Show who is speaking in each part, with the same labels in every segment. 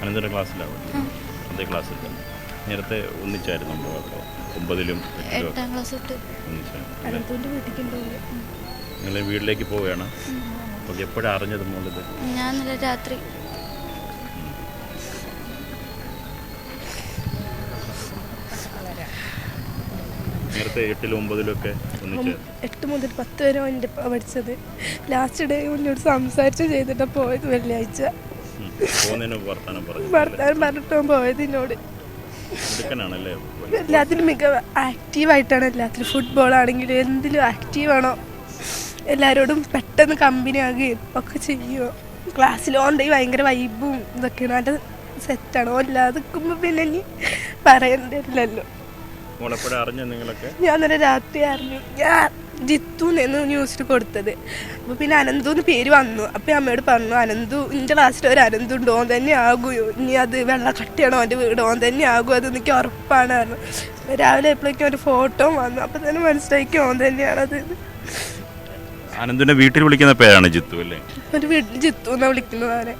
Speaker 1: അനന്തര ക്ലാസ്സിലാണ് അതേ ക്ലാസ്സിൽ തന്നെ നേരത്തെ ഒന്നിച്ചായിരുന്നു അപ്പോൾ 9ലും
Speaker 2: 8ാം ക്ലാസ് തൊട്ട്
Speaker 1: ഒന്നിച്ചാണ്. നിങ്ങൾ വീട്ടിലേക്ക് പോവുകയാണ്. അപ്പോൾ എപ്പോഴാണ് അറിഞ്ഞത് മോളിത്?
Speaker 2: ഞാൻ ഇന്നലെ രാത്രി.
Speaker 1: നേരത്തെ 8ലും 9ലും ഒക്കെ ഒന്നിച്ച്
Speaker 3: 8 മുതൽ 10 വരെ എൻ്റെ പഠിച്ചത്. ലാസ്റ്റ് ഡേ എന്നോട് സംസാരിച്ച് ചെയ്തിട്ടാണ് പോയത്. വെള്ളിയാഴ്ച
Speaker 1: വർത്താനം
Speaker 3: പറഞ്ഞിട്ടോ പോയത്. എന്നോട് എല്ലാത്തിലും മികവ് ആക്റ്റീവായിട്ടാണ്. എല്ലാത്തിലും ഫുട്ബോൾ ആണെങ്കിലും എന്തിലും ആക്റ്റീവാണോ. എല്ലാവരോടും പെട്ടെന്ന് കമ്പനി ആകുകയും ഒക്കെ ചെയ്യുമോ. ക്ലാസ്സിൽ ഓണ്ടെങ്കിൽ ഭയങ്കര വൈബും ഇതൊക്കെയാണ്. നല്ല സെറ്റാണ്. അല്ലാതെ നിൽക്കുമ്പോൾ പിന്നെ ഇനി പറയണ്ടല്ലോ. ഞാൻ ഇന്നലെ രാത്രി അറിഞ്ഞു. ഞാൻ ജിത്തു എന്ന് ന്യൂസിൽ കൊടുത്തത്. അപ്പോൾ പിന്നെ അനന്തു എന്ന് പേര് വന്നു. അപ്പോൾ അമ്മയോട് പറഞ്ഞു, അനന്തു എൻ്റെ ക്ലാസ്സിൽ ഒരു അനന്തു ഉണ്ട്, ഓൻ തന്നെ ആകുമോ, ഇനി അത് വെള്ളക്കട്ടിയാണോ എൻ്റെ വീട്, ഓൻ തന്നെ ആകുമോ, അത് എനിക്ക് ഉറപ്പാണ് പറഞ്ഞു. രാവിലെ എപ്പോഴേക്കും ഒരു ഫോട്ടോ വന്നു. അപ്പോൾ തന്നെ മനസ്സിലാക്കി ഓൻ തന്നെയാണത്.
Speaker 1: അനന്തുവിന്റെ വീട്ടിൽ വിളിക്കുന്ന പേരാണ് ജിത്തു അല്ലേ?
Speaker 3: ഒരു വീട്ടിൽ ജിത്തു എന്നാണ് വിളിക്കുന്നതാണ്.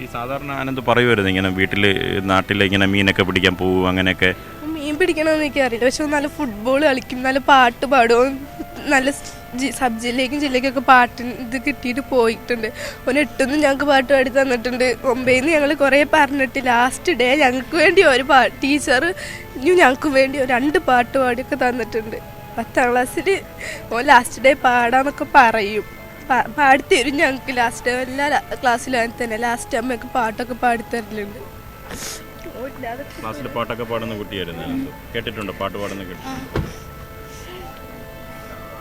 Speaker 1: ഈ സാധാരണ അനന്ത് പറയുമായിരുന്നു ഇങ്ങനെ വീട്ടിൽ നാട്ടിൽ ഇങ്ങനെ മീനൊക്കെ പിടിക്കാൻ പോകും അങ്ങനെയൊക്കെ.
Speaker 3: മീൻ പിടിക്കണമെന്ന് എനിക്കറിയില്ല. പക്ഷെ നല്ല ഫുട്ബോൾ കളിക്കും, നല്ല പാട്ട് പാടും, നല്ല സബ് ജില്ലയ്ക്കും ജില്ലയ്ക്കൊക്കെ പാട്ട് ഇത് കിട്ടിയിട്ട് പോയിട്ടുണ്ട്. 8ന്ന് ഞങ്ങൾക്ക് പാട്ട് പാടി തന്നിട്ടുണ്ട്. 9ന്ന് ഞങ്ങൾ കുറേ പറഞ്ഞിട്ട് ലാസ്റ്റ് ഡേ ഞങ്ങൾക്ക് വേണ്ടി ഒരു ടീച്ചർ ഞങ്ങൾക്ക് വേണ്ടി 2 പാട്ട് പാടിയൊക്കെ തന്നിട്ടുണ്ട്. 10ാം ക്ലാസ്സിൽ ലാസ്റ്റ് ഡേ പാടാന്നൊക്കെ പറയും, പാടിത്തരും ഞങ്ങൾക്ക്. ലാസ്റ്റ് ഡേ എല്ലാ ക്ലാസ്സിലും തന്നെ ലാസ്റ്റ് അമ്മയൊക്കെ പാട്ടൊക്കെ പാടിത്തരലുണ്ട്.
Speaker 1: ക്ലാസ്സിൽ പാട്ടൊക്കെ പാടുന്ന കുട്ടിയായിരുന്നു. കേട്ടിട്ടുണ്ടോ? പാട്ട് പാടുന്ന കേട്ടിട്ടുണ്ട്.